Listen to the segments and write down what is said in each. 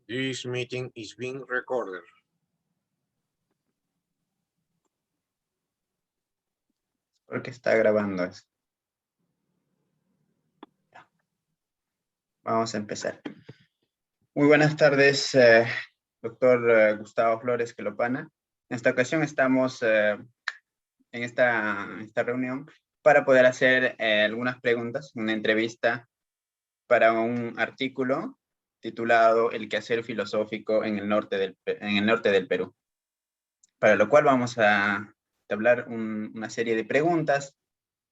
This meeting is being recorded. Porque está grabando eso. Vamos a empezar. Muy buenas tardes, doctor Gustavo Flores Quelopana. En esta ocasión estamos en esta reunión para poder hacer algunas preguntas, una entrevista para un artículo titulado El quehacer filosófico en el norte del Perú. Para lo cual vamos a hablar una serie de preguntas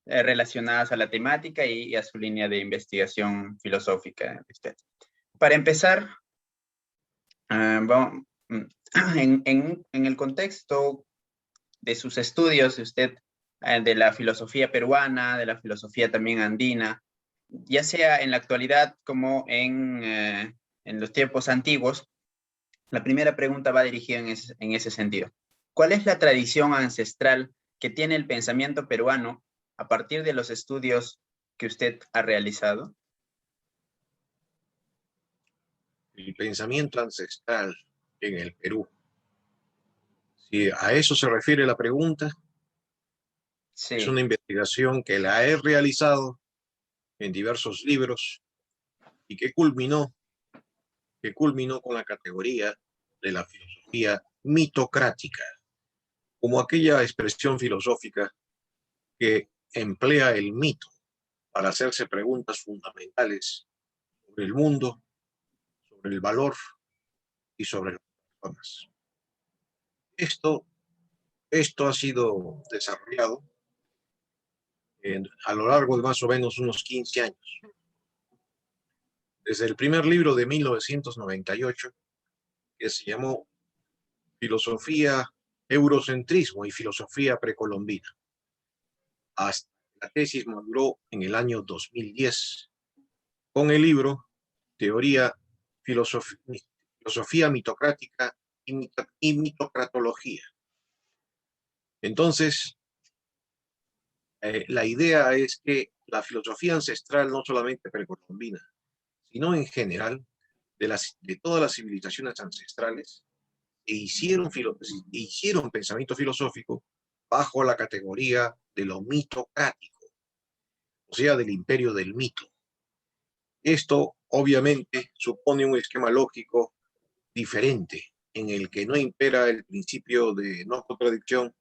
relacionadas a la temática y a su línea de investigación filosófica de usted. Para empezar, en el contexto de sus estudios, usted de la filosofía peruana, de la filosofía también andina, ya sea en la actualidad como en los tiempos antiguos, la primera pregunta va dirigida en ese sentido. ¿Cuál es la tradición ancestral que tiene el pensamiento peruano a partir de los estudios que usted ha realizado? El pensamiento ancestral en el Perú. Si a eso se refiere la pregunta, Sí. Es una investigación que la he realizado en diversos libros y que culminó con la categoría de la filosofía mitocrática, como aquella expresión filosófica que emplea el mito para hacerse preguntas fundamentales sobre el mundo, sobre el valor y sobre las personas. Esto ha sido desarrollado a lo largo de más o menos unos 15 años. Desde el primer libro de 1998, que se llamó Filosofía, Eurocentrismo y Filosofía Precolombina, hasta la tesis maduró en el año 2010, con el libro Teoría, Filosofía Mitocrática y Mitocratología. Entonces, la idea es que la filosofía ancestral, no solamente precolombina, sino en general, de todas las civilizaciones ancestrales, hicieron pensamiento filosófico bajo la categoría de lo mitocrático, o sea, del imperio del mito. Esto, obviamente, supone un esquema lógico diferente, en el que no impera el principio de no contradicción,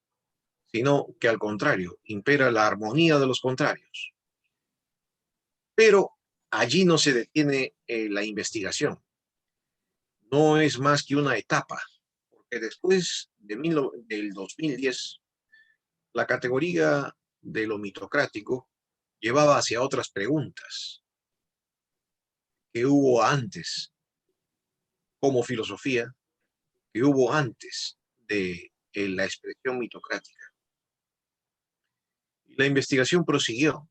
sino que al contrario, impera la armonía de los contrarios. Pero allí no se detiene la investigación. No es más que una etapa, porque después del 2010, la categoría de lo mitocrático llevaba hacia otras preguntas que hubo antes como filosofía, que hubo antes de la expresión mitocrática. La investigación prosiguió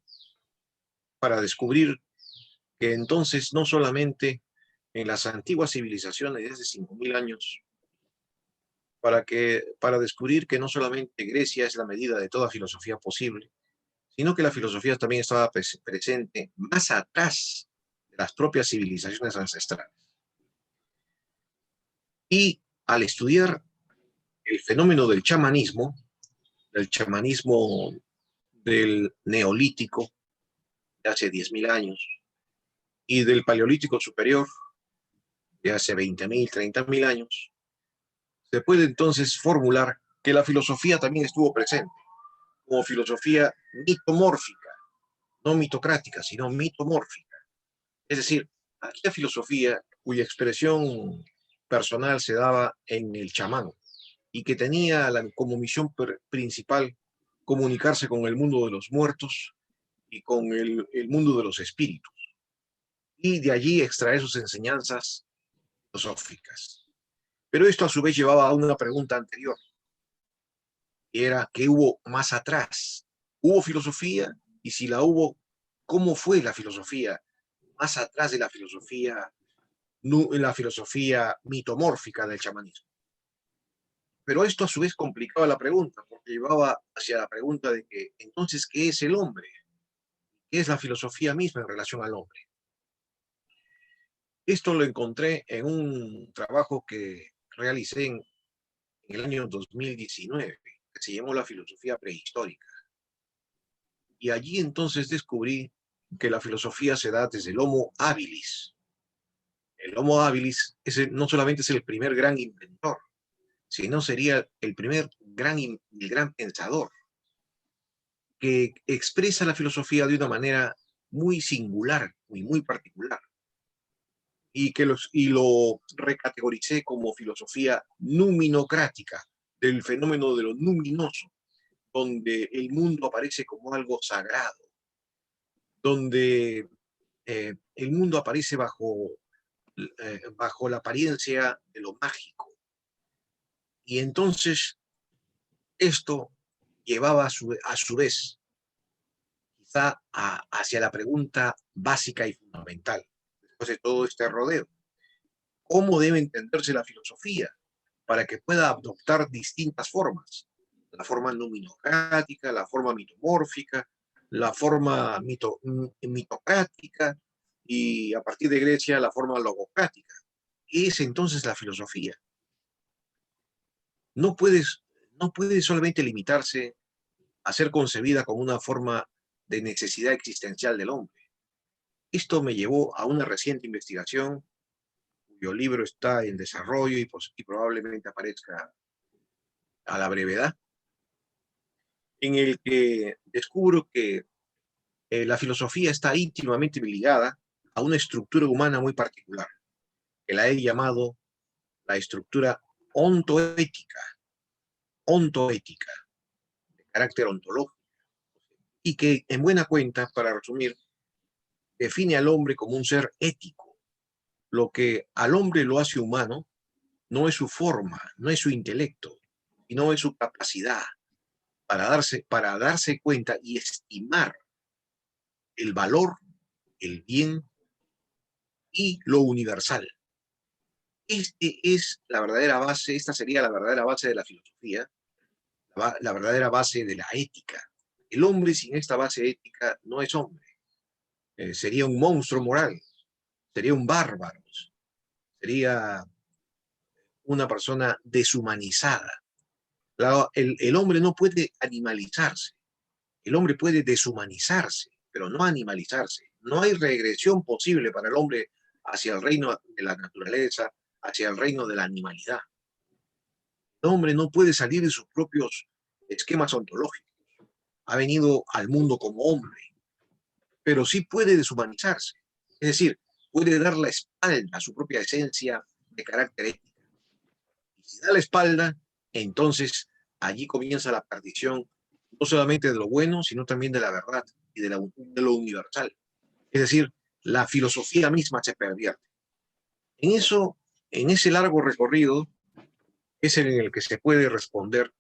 para descubrir que entonces no solamente en las antiguas civilizaciones de hace 5.000 años, para descubrir que no solamente Grecia es la medida de toda filosofía posible, sino que la filosofía también estaba presente más atrás de las propias civilizaciones ancestrales. Y al estudiar el fenómeno del chamanismo del neolítico de hace 10.000 años y del paleolítico superior de hace 20.000, 30.000 años, se puede entonces formular que la filosofía también estuvo presente como filosofía mitomórfica, no mitocrática, sino mitomórfica. Es decir, aquella filosofía cuya expresión personal se daba en el chamán y que tenía como misión principal comunicarse con el mundo de los muertos y con el mundo de los espíritus, y de allí extraer sus enseñanzas filosóficas. Pero esto a su vez llevaba a una pregunta anterior, y era ¿qué hubo más atrás? ¿Hubo filosofía? Y si la hubo, ¿cómo fue la filosofía más atrás de la filosofía mitomórfica del chamanismo? Pero esto a su vez complicaba la pregunta, porque llevaba hacia la pregunta de que, entonces, ¿qué es el hombre? ¿Qué es la filosofía misma en relación al hombre? Esto lo encontré en un trabajo que realicé en el año 2019, que se llamó La filosofía prehistórica. Y allí entonces descubrí que la filosofía se da desde el Homo habilis. El Homo habilis no solamente es el primer gran inventor, sino sería el primer el gran pensador, que expresa la filosofía de una manera muy singular, muy particular, y lo recategoricé como filosofía numinocrática, del fenómeno de lo luminoso, donde el mundo aparece como algo sagrado, donde el mundo aparece bajo la apariencia de lo mágico. Y entonces esto llevaba a su vez quizá hacia la pregunta básica y fundamental, después de todo este rodeo. ¿Cómo debe entenderse la filosofía para que pueda adoptar distintas formas? La forma numinocrática, la forma mitomórfica, la forma mitocrática y a partir de Grecia la forma logocrática. ¿Qué es entonces la filosofía? No no puede solamente limitarse a ser concebida como una forma de necesidad existencial del hombre. Esto me llevó a una reciente investigación cuyo libro está en desarrollo y probablemente aparezca a la brevedad, en el que descubro que la filosofía está íntimamente ligada a una estructura humana muy particular, que la he llamado la estructura ontoética, ontoética, de carácter ontológico, y que en buena cuenta, para resumir, define al hombre como un ser ético. Lo que al hombre lo hace humano no es su forma, no es su intelecto, sino es su capacidad para darse cuenta y estimar el valor, el bien y lo universal. Esta sería la verdadera base de la filosofía, la verdadera base de la ética. El hombre sin esta base ética no es hombre. Sería un monstruo moral, sería un bárbaro, sería una persona deshumanizada. El hombre no puede animalizarse, el hombre puede deshumanizarse, pero no animalizarse. No hay regresión posible para el hombre hacia el reino de la naturaleza, hacia el reino de la animalidad. El hombre no puede salir de sus propios esquemas ontológicos. Ha venido al mundo como hombre, pero sí puede deshumanizarse. Es decir, puede dar la espalda a su propia esencia de carácter ético. Y si da la espalda, entonces allí comienza la perdición no solamente de lo bueno, sino también de la verdad y de lo universal. Es decir, la filosofía misma se pervierte. En eso, en ese largo recorrido, es en el que se puede responder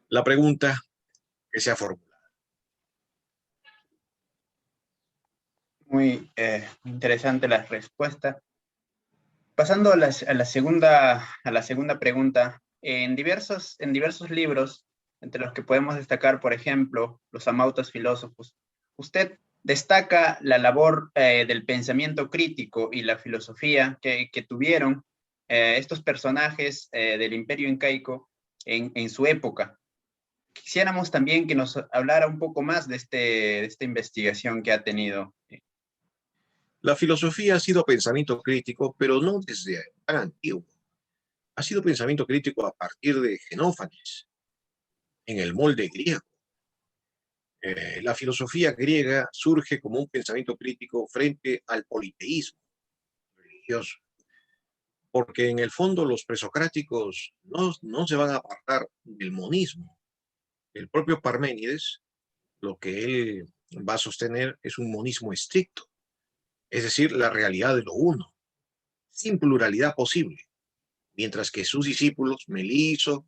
la pregunta que se ha formulado. Muy interesante la respuesta. Pasando a la segunda pregunta, en diversos libros, entre los que podemos destacar, por ejemplo, Los Amautas Filósofos, usted destaca la labor del pensamiento crítico y la filosofía que tuvieron estos personajes del Imperio Incaico en su época. Quisiéramos también que nos hablara un poco más de esta investigación que ha tenido. La filosofía ha sido pensamiento crítico, pero no desde tan antiguo. Ha sido pensamiento crítico a partir de Genófanes, en el molde griego. La filosofía griega surge como un pensamiento crítico frente al politeísmo religioso, porque en el fondo los presocráticos no se van a apartar del monismo. El propio Parménides, lo que él va a sostener es un monismo estricto, es decir, la realidad de lo uno, sin pluralidad posible, mientras que sus discípulos, Meliso,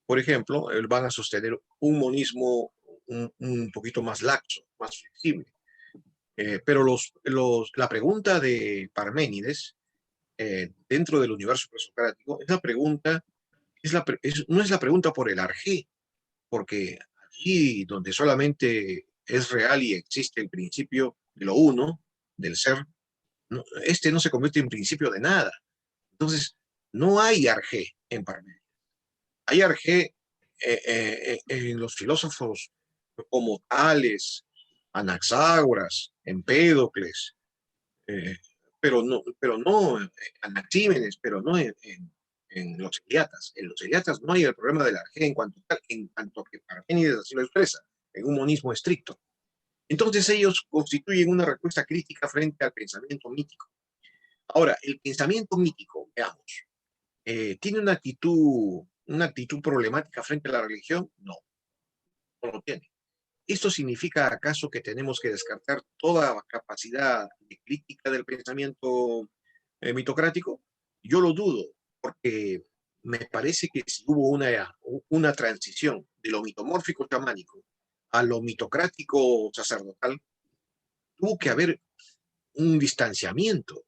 por ejemplo, van a sostener un monismo un poquito más laxo, más flexible. Pero la pregunta de Parménides dentro del universo presocrático es la pregunta, no es la pregunta por el arjé, porque allí donde solamente es real y existe el principio de lo uno, del ser, este no se convierte en principio de nada. Entonces, no hay arjé en Parmenides. Hay arjé en los filósofos como Tales, Anaxágoras, Empédocles, eh, pero no Anaxímenes, pero no en los Eliatas. En los Eliatas no hay el problema del arjé en cuanto que Parménides así lo expresa, en un monismo estricto. Entonces ellos constituyen una respuesta crítica frente al pensamiento mítico. Ahora, el pensamiento mítico, veamos, ¿tiene una actitud problemática frente a la religión? No, no lo tiene. ¿Esto significa acaso que tenemos que descartar toda capacidad de crítica del pensamiento mitocrático? Yo lo dudo, porque me parece que si hubo una transición de lo mitomórfico chamánico a lo mitocrático sacerdotal, tuvo que haber un distanciamiento,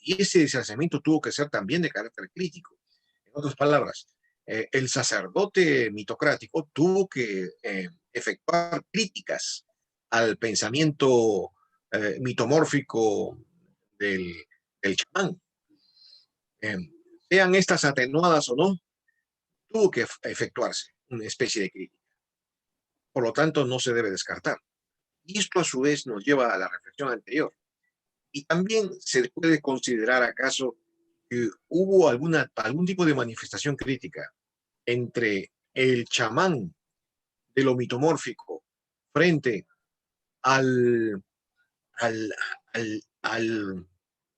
y ese distanciamiento tuvo que ser también de carácter crítico. En otras palabras, el sacerdote mitocrático tuvo que efectuar críticas al pensamiento mitomórfico del, del chamán. Eh, Sean estas atenuadas o no, tuvo que efectuarse una especie de crítica. Por lo tanto, no se debe descartar. Y esto a su vez nos lleva a la reflexión anterior. Y también se puede considerar acaso que hubo algún tipo de manifestación crítica entre el chamán de lo mitomórfico frente al, al, al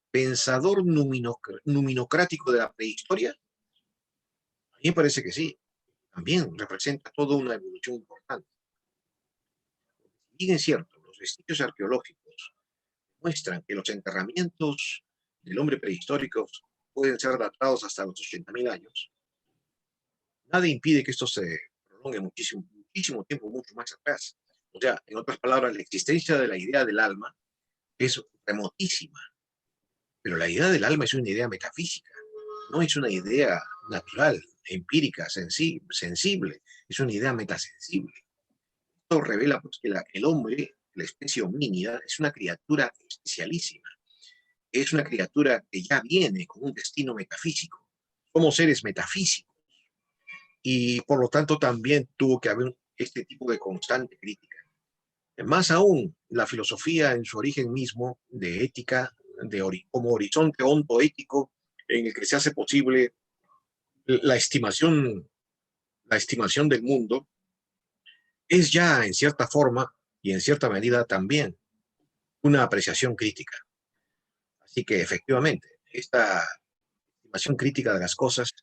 pensador numinocrático de la prehistoria. A mí me parece que sí, también representa toda una evolución importante. Y bien es cierto, los vestigios arqueológicos muestran que los enterramientos del hombre prehistórico pueden ser datados hasta los 80.000 años. Nada impide que esto se prolongue muchísimo, muchísimo tiempo, mucho más atrás. O sea, en otras palabras, la existencia de la idea del alma es remotísima, pero la idea del alma es una idea metafísica, no es una idea natural, empírica, sensible, es una idea metasensible. Esto revela pues, que el hombre, la especie homínida, es una criatura especialísima, es una criatura que ya viene con un destino metafísico. Somos seres metafísicos y por lo tanto también tuvo que haber este tipo de constante crítica. Más aún, la filosofía en su origen mismo de ética, como horizonte ontoético en el que se hace posible la estimación, la estimación del mundo, es ya en cierta forma y en cierta medida también una apreciación crítica. Así que efectivamente, esta estimación crítica de las cosas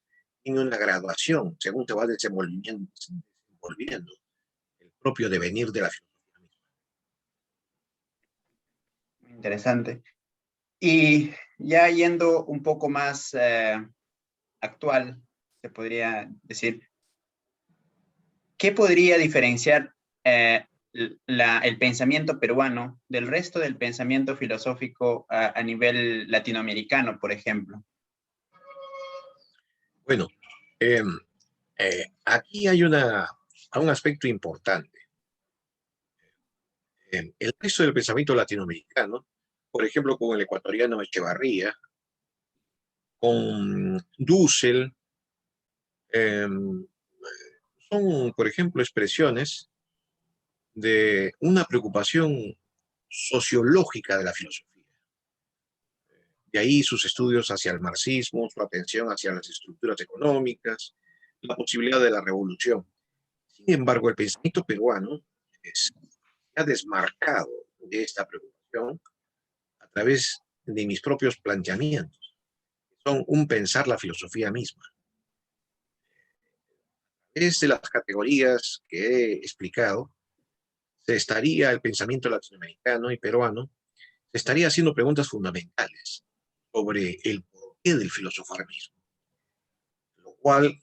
tiene una graduación según te va desenvolviendo el propio devenir de la filosofía misma. Interesante. Y ya yendo un poco más actual, se podría decir, ¿qué podría diferenciar el pensamiento peruano del resto del pensamiento filosófico a nivel latinoamericano, por ejemplo? Bueno, eh, aquí hay un aspecto importante. El resto del pensamiento latinoamericano, por ejemplo, con el ecuatoriano Echevarría, con Dussel, eh, son, por ejemplo, expresiones de una preocupación sociológica de la filosofía. De ahí sus estudios hacia el marxismo, su atención hacia las estructuras económicas, la posibilidad de la revolución. Sin embargo, el pensamiento peruano se ha desmarcado de esta preocupación a través de mis propios planteamientos. Son un pensar la filosofía misma. Es de las categorías que he explicado, se estaría el pensamiento latinoamericano y peruano, se estaría haciendo preguntas fundamentales sobre el porqué del filosofar mismo, lo cual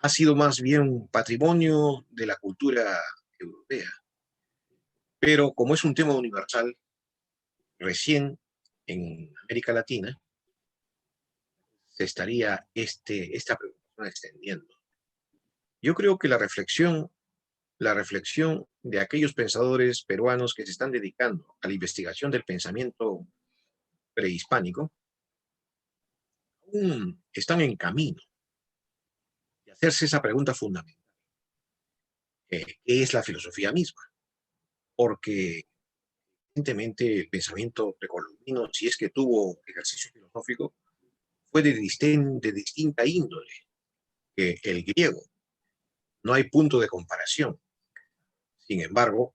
ha sido más bien patrimonio de la cultura europea. Pero como es un tema universal, recién en América Latina se estaría esta preocupación extendiendo. Yo creo que la reflexión la reflexión de aquellos pensadores peruanos que se están dedicando a la investigación del pensamiento prehispánico, aún están en camino de hacerse esa pregunta fundamental. ¿Qué es la filosofía misma? Porque evidentemente el pensamiento precolombino, si es que tuvo ejercicio filosófico, fue de distinta índole que el griego. No hay punto de comparación. Sin embargo,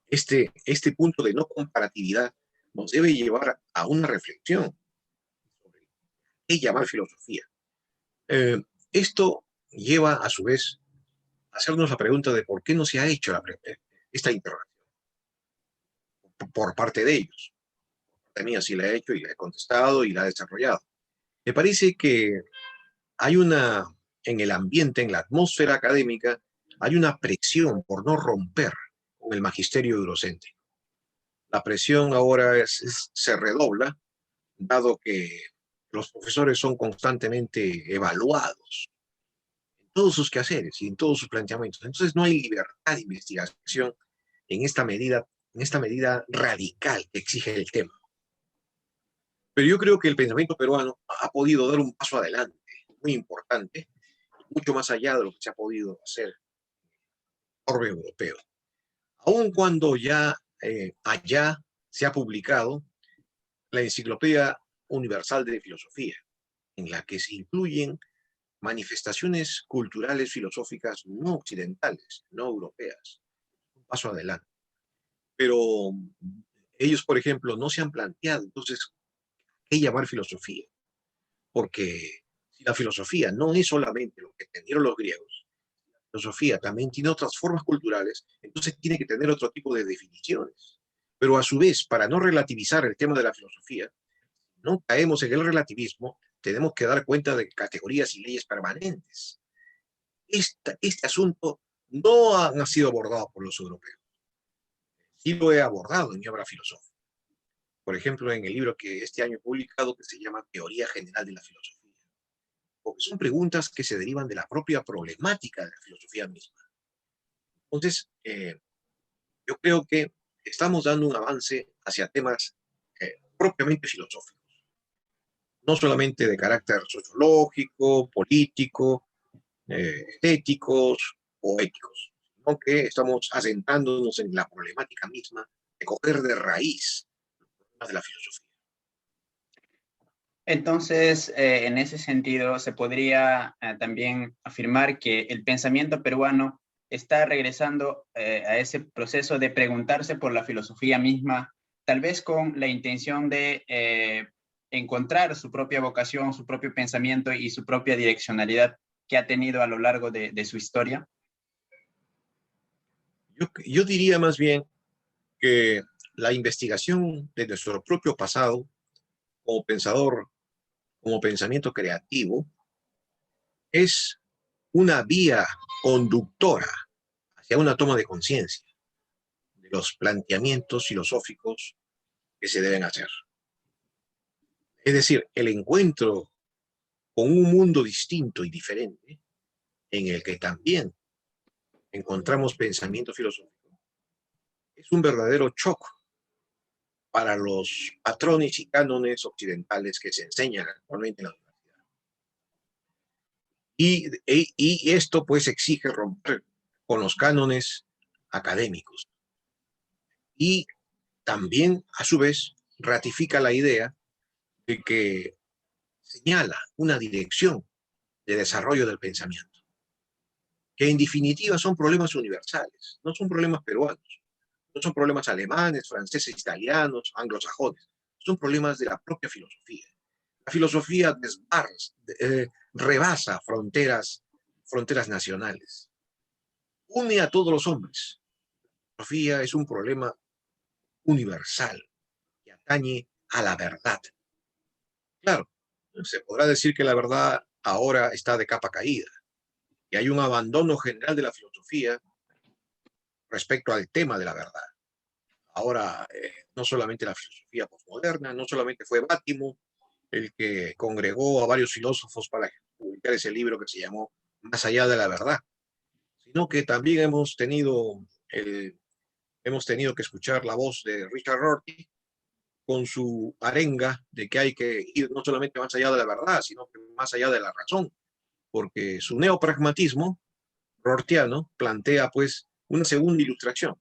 este punto de no comparatividad nos debe llevar a una reflexión sobre qué llamar filosofía. Esto lleva a su vez a hacernos la pregunta de por qué no se ha hecho esta interrogación por parte de ellos. Por parte mía sí la he hecho y la he contestado y la he desarrollado. Me parece que hay en el ambiente, en la atmósfera académica, hay una presión por no romper con el magisterio eurocéntrico. La presión ahora se redobla, dado que los profesores son constantemente evaluados en todos sus quehaceres y en todos sus planteamientos. Entonces no hay libertad de investigación en esta medida radical que exige el tema. Pero yo creo que el pensamiento peruano ha podido dar un paso adelante, muy importante, mucho más allá de lo que se ha podido hacer en el orbe europeo. Aun cuando ya allá se ha publicado la Enciclopedia Universal de Filosofía, en la que se incluyen manifestaciones culturales filosóficas no occidentales, no europeas. Un paso adelante. Pero ellos, por ejemplo, no se han planteado, entonces, ¿qué llamar filosofía? Porque si la filosofía no es solamente lo que entendieron los griegos, la filosofía también tiene otras formas culturales, entonces tiene que tener otro tipo de definiciones. Pero a su vez, para no relativizar el tema de la filosofía, no caemos en el relativismo, tenemos que dar cuenta de categorías y leyes permanentes. Este asunto no ha sido abordado por los europeos. Sí lo he abordado en mi obra filosófica. Por ejemplo, en el libro que este año he publicado, que se llama Teoría General de la Filosofía. Porque son preguntas que se derivan de la propia problemática de la filosofía misma. Entonces, yo creo que estamos dando un avance hacia temas propiamente filosóficos. No solamente de carácter sociológico, político, estéticos o éticos, sino que estamos asentándonos en la problemática misma de coger de raíz de la filosofía. Entonces, en ese sentido, se podría también afirmar que el pensamiento peruano está regresando a ese proceso de preguntarse por la filosofía misma, tal vez con la intención de encontrar su propia vocación, su propio pensamiento y su propia direccionalidad que ha tenido a lo largo de su historia. Yo diría más bien que la investigación de nuestro propio pasado como pensador, como pensamiento creativo, es una vía conductora hacia una toma de conciencia de los planteamientos filosóficos que se deben hacer. Es decir, el encuentro con un mundo distinto y diferente, en el que también encontramos pensamiento filosófico, es un verdadero shock para los patrones y cánones occidentales que se enseñan actualmente en la universidad. Y esto pues exige romper con los cánones académicos. Y también, a su vez, ratifica la idea de que señala una dirección de desarrollo del pensamiento, que en definitiva son problemas universales, no son problemas peruanos, no son problemas alemanes, franceses, italianos, anglosajones, son problemas de la propia filosofía. La filosofía rebasa fronteras nacionales, une a todos los hombres. La filosofía es un problema universal que atañe a la verdad. Claro, se podrá decir que la verdad ahora está de capa caída, y hay un abandono general de la filosofía respecto al tema de la verdad. Ahora, no solamente la filosofía posmoderna, no solamente fue Bátimo el que congregó a varios filósofos para publicar ese libro que se llamó Más allá de la verdad, sino que también hemos tenido que escuchar la voz de Richard Rorty con su arenga de que hay que ir no solamente más allá de la verdad, sino que más allá de la razón, porque su neopragmatismo rortiano plantea pues una segunda ilustración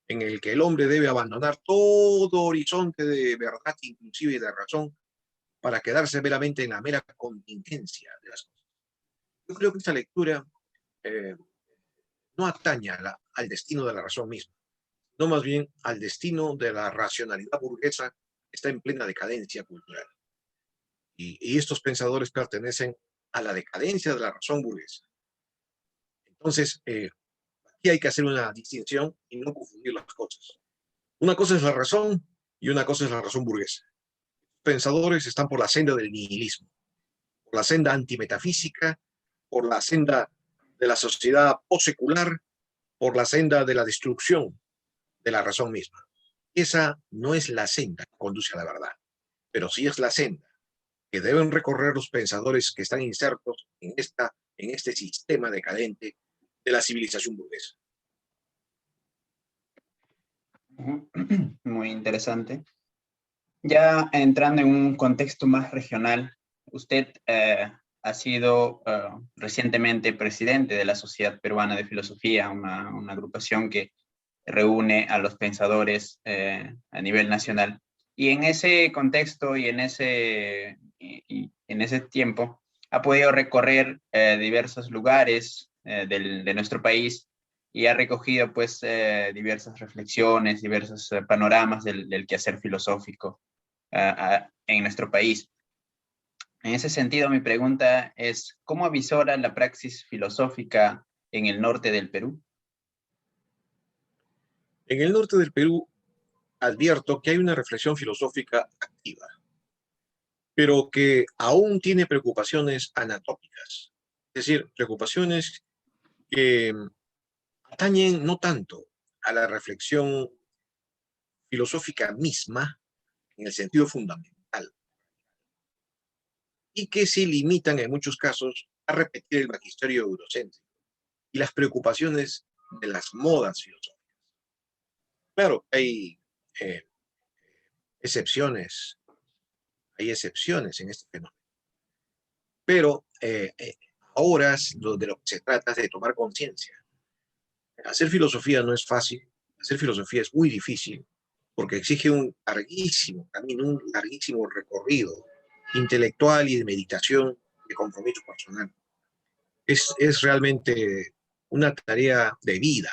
en el que el hombre debe abandonar todo horizonte de verdad, inclusive de razón, para quedarse meramente en la mera contingencia de las cosas. Yo creo que esta lectura eh, no atañe al destino de la razón misma, no más bien al destino de la racionalidad burguesa que está en plena decadencia cultural. Y estos pensadores pertenecen a la decadencia de la razón burguesa. Entonces, aquí hay que hacer una distinción y no confundir las cosas. Una cosa es la razón y una cosa es la razón burguesa. Pensadores están por la senda del nihilismo, por la senda antimetafísica, por la senda de la sociedad postsecular, por la senda de la destrucción de la razón misma. Esa no es la senda que conduce a la verdad, pero sí es la senda que deben recorrer los pensadores que están insertos en este sistema decadente de la civilización burguesa. Muy interesante. Ya entrando en un contexto más regional, usted ha sido recientemente presidente de la Sociedad Peruana de Filosofía, una agrupación que reúne a los pensadores a nivel nacional. Y en ese contexto y en ese tiempo ha podido recorrer diversos lugares de nuestro país y ha recogido pues diversas reflexiones, diversos panoramas del quehacer filosófico en nuestro país. En ese sentido, mi pregunta es, ¿cómo avisora la praxis filosófica en el norte del Perú? En el norte del Perú advierto que hay una reflexión filosófica activa, pero que aún tiene preocupaciones anatómicas, es decir, preocupaciones que atañen no tanto a la reflexión filosófica misma en el sentido fundamental, y que se limitan en muchos casos a repetir el magisterio eurocéntrico y las preocupaciones de las modas filosóficas. Claro, eh, excepciones, hay excepciones en este fenómeno, pero ahora de lo que se trata es de tomar conciencia. Hacer filosofía no es fácil, hacer filosofía es muy difícil, porque exige un larguísimo camino, un larguísimo recorrido intelectual y de meditación, de compromiso personal. Es realmente una tarea de vida,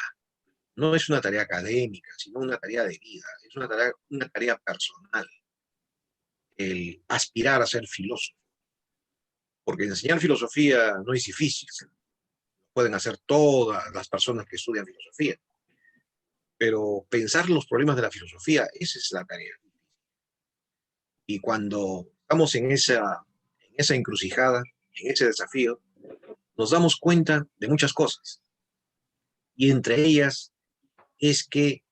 no es una tarea académica, sino una tarea de vida, es una tarea personal, el aspirar a ser filósofo, porque enseñar filosofía no es difícil, pueden hacer todas las personas que estudian filosofía, pero pensar los problemas de la filosofía, esa es la tarea. Y cuando estamos en esa encrucijada, en ese desafío, nos damos cuenta de muchas cosas. Y entre ellas es que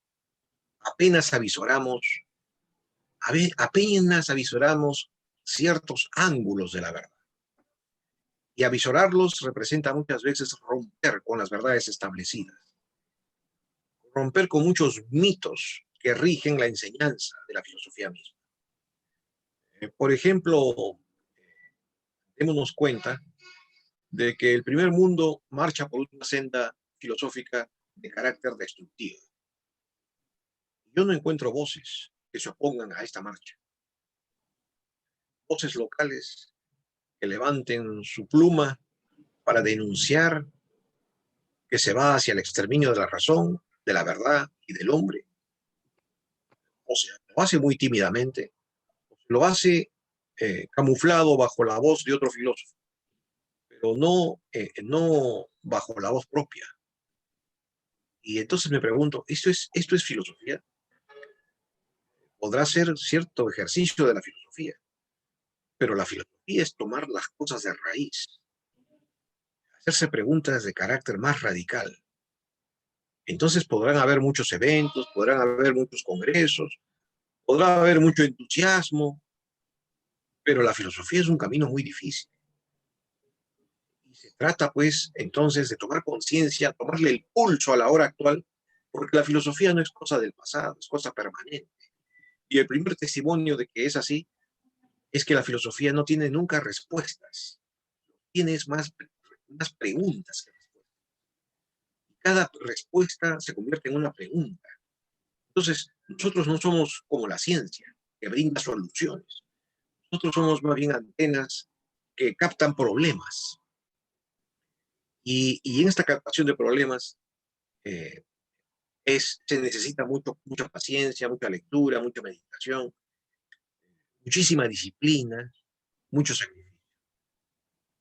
apenas avisoramos, apenas avisoramos ciertos ángulos de la verdad. Y avisorarlos representa muchas veces romper con las verdades establecidas, romper con muchos mitos que rigen la enseñanza de la filosofía misma. Por ejemplo, démonos cuenta de que el primer mundo marcha por una senda filosófica de carácter destructivo. Yo no encuentro voces que se opongan a esta marcha. Voces locales que levanten su pluma para denunciar que se va hacia el exterminio de la razón, de la verdad y del hombre. O sea, lo hace muy tímidamente, lo hace camuflado bajo la voz de otro filósofo, pero no bajo la voz propia. Y entonces me pregunto, ¿esto es filosofía? Podrá ser cierto ejercicio de la filosofía, pero la filosofía es tomar las cosas de raíz, hacerse preguntas de carácter más radical. Entonces podrán haber muchos eventos, podrán haber muchos congresos, podrá haber mucho entusiasmo, pero la filosofía es un camino muy difícil. Se trata, pues, entonces de tomar conciencia, tomarle el pulso a la hora actual, porque la filosofía no es cosa del pasado, es cosa permanente. Y el primer testimonio de que es así es que la filosofía no tiene nunca respuestas, tiene más preguntas que respuestas. Cada respuesta se convierte en una pregunta. Entonces, nosotros no somos como la ciencia, que brinda soluciones. Nosotros somos más bien antenas que captan problemas. Y en esta captación de problemas eh, se necesita mucha paciencia, mucha lectura, mucha meditación, muchísima disciplina, mucho sacrificio.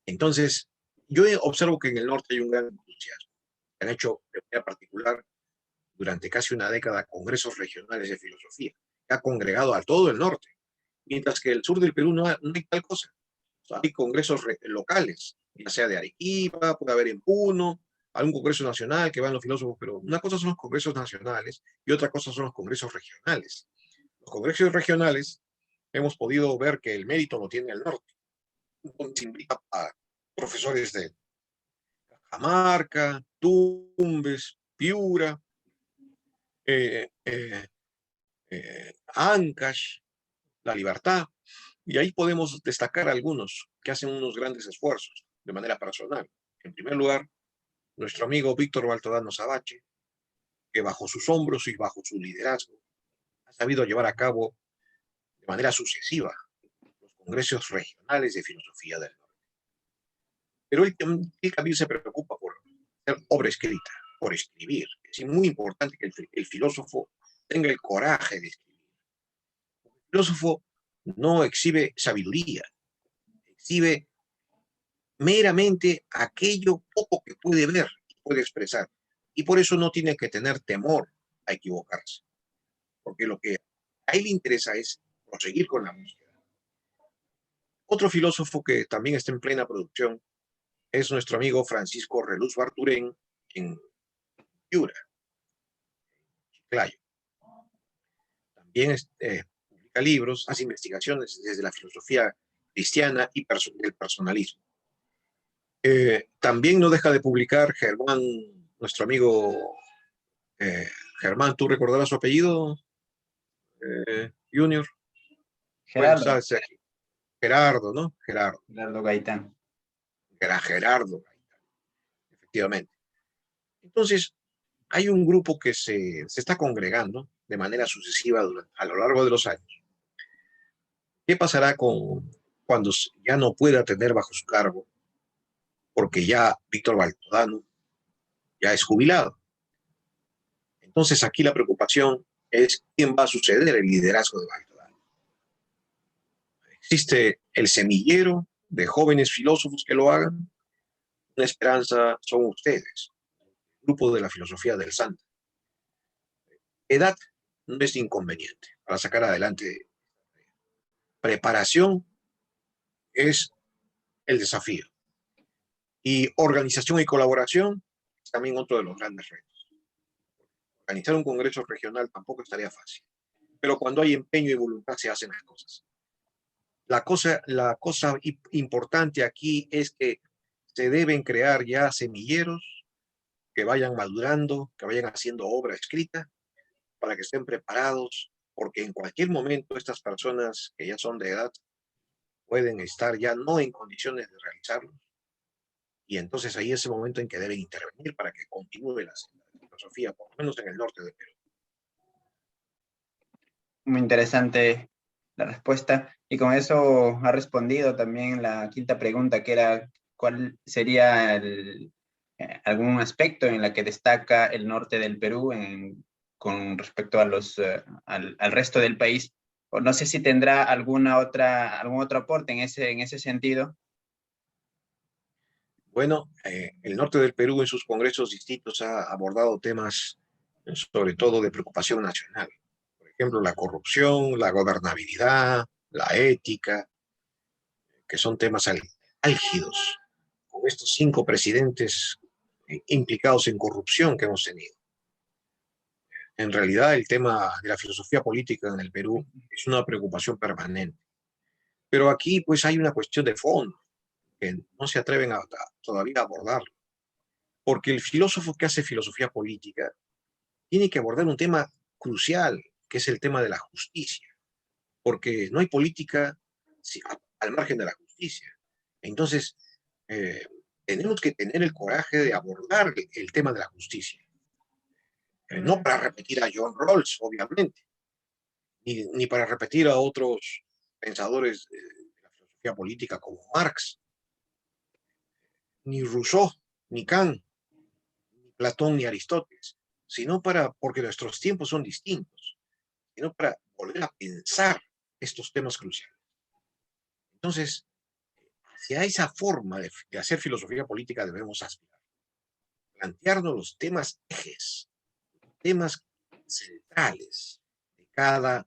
Entonces, yo observo que en el norte hay un gran entusiasmo. Han hecho de manera particular durante casi una década congresos regionales de filosofía, que ha congregado a todo el norte, mientras que el sur del Perú no hay tal cosa. O sea, hay congresos locales, ya sea de Arequipa, puede haber en Puno, hay un congreso nacional que van los filósofos, pero una cosa son los congresos nacionales y otra cosa son los congresos regionales. Los congresos regionales hemos podido ver que el mérito lo tiene el norte, donde se invita a profesores de Cajamarca, Tumbes, Piura, eh, eh, Ancash, La Libertad, y ahí podemos destacar algunos que hacen unos grandes esfuerzos de manera personal. En primer lugar, nuestro amigo Víctor Baltodano Sabache, que bajo sus hombros y bajo su liderazgo ha sabido llevar a cabo de manera sucesiva los congresos regionales de filosofía del norte. Pero él también se preocupa por hacer obra escrita, por escribir. Es muy importante que el filósofo tenga el coraje de escribir. El filósofo no exhibe sabiduría, exhibe meramente aquello poco que puede ver y puede expresar. Y por eso no tiene que tener temor a equivocarse, porque lo que a él le interesa es proseguir con la búsqueda. Otro filósofo que también está en plena producción es nuestro amigo Francisco Reluz Barturén en Piura, Chiclayo. También publica libros, hace investigaciones desde la filosofía cristiana y del personalismo. También no deja de publicar Germán, nuestro amigo Germán, ¿tú recordarás su apellido? Junior. Bueno, Gerardo. sabes, Gerardo, ¿no? Gerardo Gaitán. Era Gerardo, efectivamente. Entonces, hay un grupo que se está congregando de manera sucesiva a lo largo de los años. ¿Qué pasará cuando ya no pueda tener bajo su cargo? Porque ya Víctor Baltodano ya es jubilado. Entonces, aquí la preocupación es quién va a suceder el liderazgo de Baltodano. Existe el semillero de jóvenes filósofos que lo hagan. Una esperanza son ustedes, el grupo de la filosofía del santo. Edad no es inconveniente para sacar adelante. Preparación es el desafío. Y organización y colaboración es también otro de los grandes retos. Organizar un congreso regional tampoco estaría fácil, pero cuando hay empeño y voluntad se hacen las cosas. La cosa importante aquí es que se deben crear ya semilleros que vayan madurando, que vayan haciendo obra escrita, para que estén preparados, porque en cualquier momento estas personas que ya son de edad pueden estar ya no en condiciones de realizarlo, y entonces ahí es el momento en que deben intervenir para que continúe la filosofía, por lo menos en el norte de Perú. Muy interesante la respuesta. Y con eso ha respondido también la quinta pregunta, que era cuál sería algún aspecto en la que destaca el norte del Perú con respecto a al resto del país. O no sé si tendrá algún otro aporte en ese sentido. Bueno, el norte del Perú en sus congresos distintos ha abordado temas sobre todo de preocupación nacional. Por ejemplo, la corrupción, la gobernabilidad, la ética, que son temas álgidos, con estos 5 presidentes implicados en corrupción que hemos tenido. En realidad, el tema de la filosofía política en el Perú es una preocupación permanente. Pero aquí, pues, hay una cuestión de fondo. que no se atreven todavía a abordarlo. Porque el filósofo que hace filosofía política tiene que abordar un tema crucial, que es el tema de la justicia, porque no hay política al margen de la justicia. Entonces, tenemos que tener el coraje de abordar el tema de la justicia. No para repetir a John Rawls, obviamente, ni para repetir a otros pensadores de la filosofía política como Marx, ni Rousseau, ni Kant, ni Platón, ni Aristóteles, sino porque nuestros tiempos son distintos, sino para volver a pensar estos temas cruciales. Entonces, hacia esa forma de hacer filosofía política debemos aspirar. Plantearnos los temas ejes, temas centrales de cada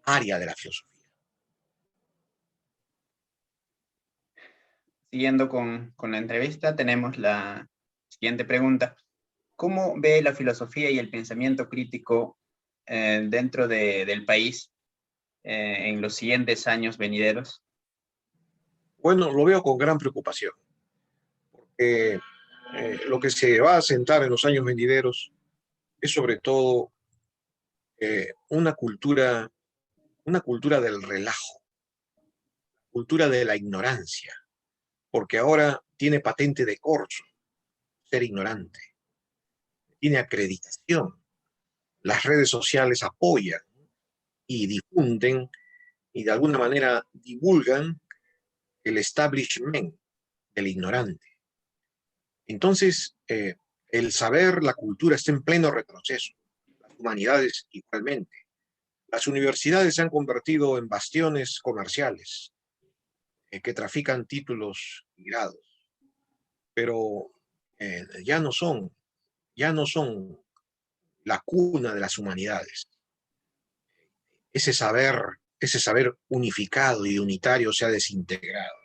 área de la filosofía. Siguiendo con la entrevista, tenemos la siguiente pregunta. ¿Cómo ve la filosofía y el pensamiento crítico dentro del país en los siguientes años venideros? Bueno, lo veo con gran preocupación, porque lo que se va a asentar en los años venideros es sobre todo una cultura del relajo, cultura de la ignorancia, porque ahora tiene patente de corso ser ignorante, tiene acreditación. Las redes sociales apoyan y difunden y de alguna manera divulgan el establishment del ignorante. Entonces, el saber, la cultura está en pleno retroceso, las humanidades igualmente. Las universidades se han convertido en bastiones comerciales que trafican títulos y grados, pero ya no son la cuna de las humanidades. Ese saber unificado y unitario se ha desintegrado.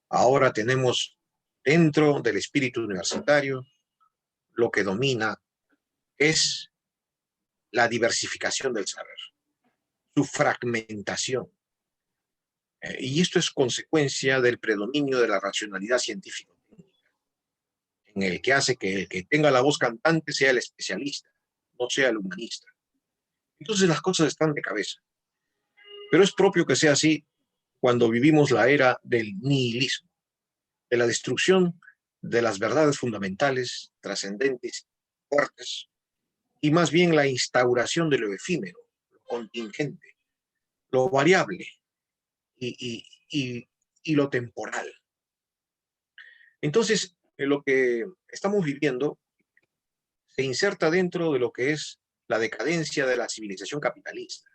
Ahora tenemos dentro del espíritu universitario lo que domina es la diversificación del saber, su fragmentación. Y esto es consecuencia del predominio de la racionalidad científica, en el que hace que el que tenga la voz cantante sea el especialista, no sea el humanista. Entonces las cosas están de cabeza. Pero es propio que sea así cuando vivimos la era del nihilismo, de la destrucción de las verdades fundamentales, trascendentes, fuertes, y más bien la instauración de lo efímero, lo contingente, lo variable y lo temporal. Entonces, lo que estamos viviendo se inserta dentro de lo que es la decadencia de la civilización capitalista,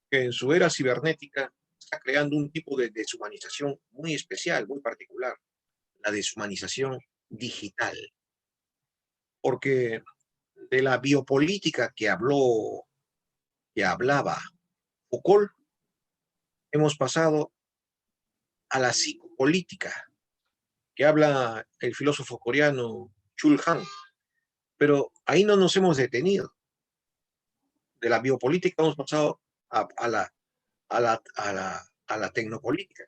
que en su era cibernética está creando un tipo de deshumanización muy especial, muy particular, la deshumanización digital. Porque de la biopolítica que hablaba Foucault, hemos pasado a la psicopolítica, que habla el filósofo coreano Chul Han. Pero ahí no nos hemos detenido. De la biopolítica hemos pasado a la tecnopolítica,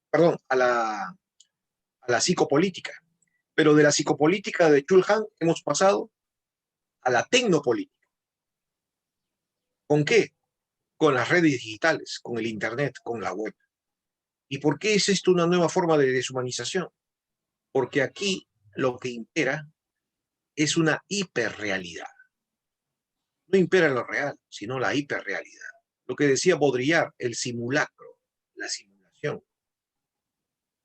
perdón, a la psicopolítica. Pero de la psicopolítica de Chul Han hemos pasado a la tecnopolítica. ¿Con qué? Con las redes digitales, con el Internet, con la web. ¿Y por qué es esto una nueva forma de deshumanización? Porque aquí lo que impera es una hiperrealidad. No impera lo real, sino la hiperrealidad. Lo que decía Baudrillard, el simulacro, la simulación.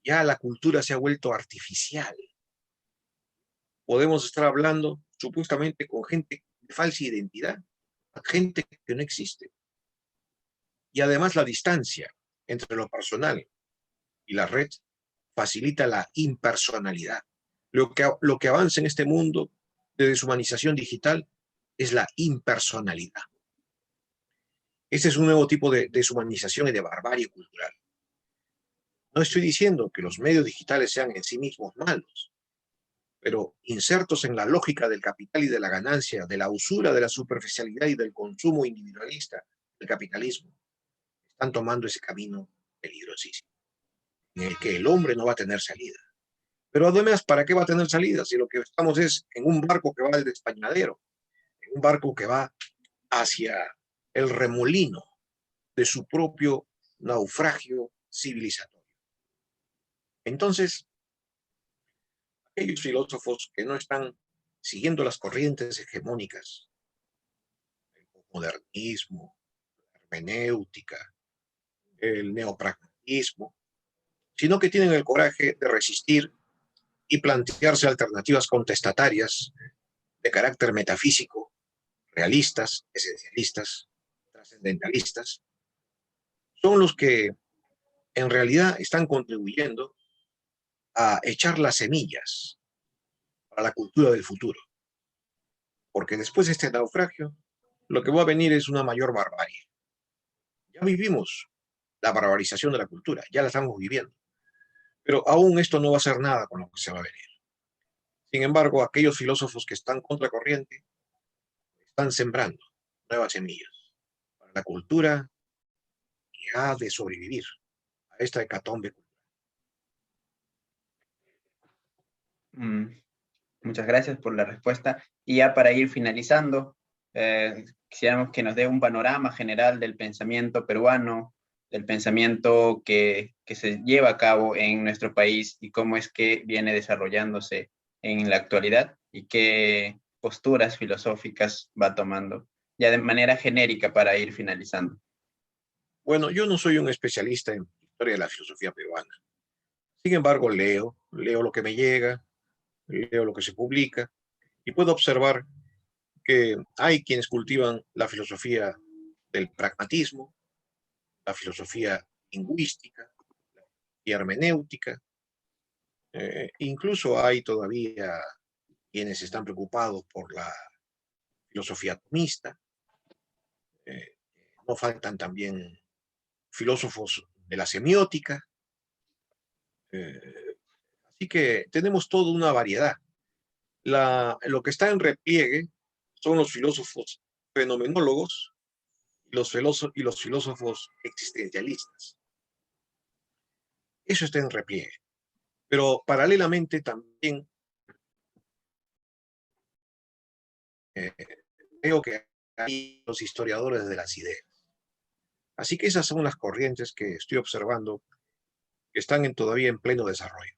Ya la cultura se ha vuelto artificial. Podemos estar hablando supuestamente con gente de falsa identidad, gente que no existe. Y además la distancia entre lo personal y la red facilita la impersonalidad. Lo que avanza en este mundo de deshumanización digital es la impersonalidad. Ese es un nuevo tipo de deshumanización y de barbarie cultural. No estoy diciendo que los medios digitales sean en sí mismos malos, pero insertos en la lógica del capital y de la ganancia, de la usura, de la superficialidad y del consumo individualista del capitalismo, están tomando ese camino peligrosísimo. en el que el hombre no va a tener salida. Pero además, ¿para qué va a tener salida? Si lo que estamos es en un barco que va al despeñadero, en un barco que va hacia el remolino de su propio naufragio civilizatorio. Entonces, aquellos filósofos que no están siguiendo las corrientes hegemónicas, el modernismo, la hermenéutica, el neopragmatismo, sino que tienen el coraje de resistir y plantearse alternativas contestatarias de carácter metafísico, realistas, esencialistas, trascendentalistas, son los que en realidad están contribuyendo a echar las semillas para la cultura del futuro. Porque después de este naufragio, lo que va a venir es una mayor barbarie. Ya vivimos la barbarización de la cultura, ya la estamos viviendo. Pero aún esto no va a ser nada con lo que se va a venir. Sin embargo, aquellos filósofos que están contra corriente están sembrando nuevas semillas para la cultura que ha de sobrevivir a esta hecatombe. Muchas gracias por la respuesta. Y ya para ir finalizando, quisiéramos que nos dé un panorama general del pensamiento peruano, del pensamiento que se lleva a cabo en nuestro país y cómo es que viene desarrollándose en la actualidad y qué posturas filosóficas va tomando, ya de manera genérica para ir finalizando. Bueno, yo no soy un especialista en historia de la filosofía peruana. Sin embargo, leo lo que me llega, leo lo que se publica y puedo observar que hay quienes cultivan la filosofía del pragmatismo, la filosofía lingüística y hermenéutica. Incluso hay todavía quienes están preocupados por la filosofía atomista. No faltan también filósofos de la semiótica. Así que tenemos toda una variedad. Lo que está en repliegue son los filósofos fenomenólogos y los filósofos existencialistas. Eso está en repliegue. Pero paralelamente también veo que hay los historiadores de las ideas. Así que esas son las corrientes que estoy observando que están todavía en pleno desarrollo.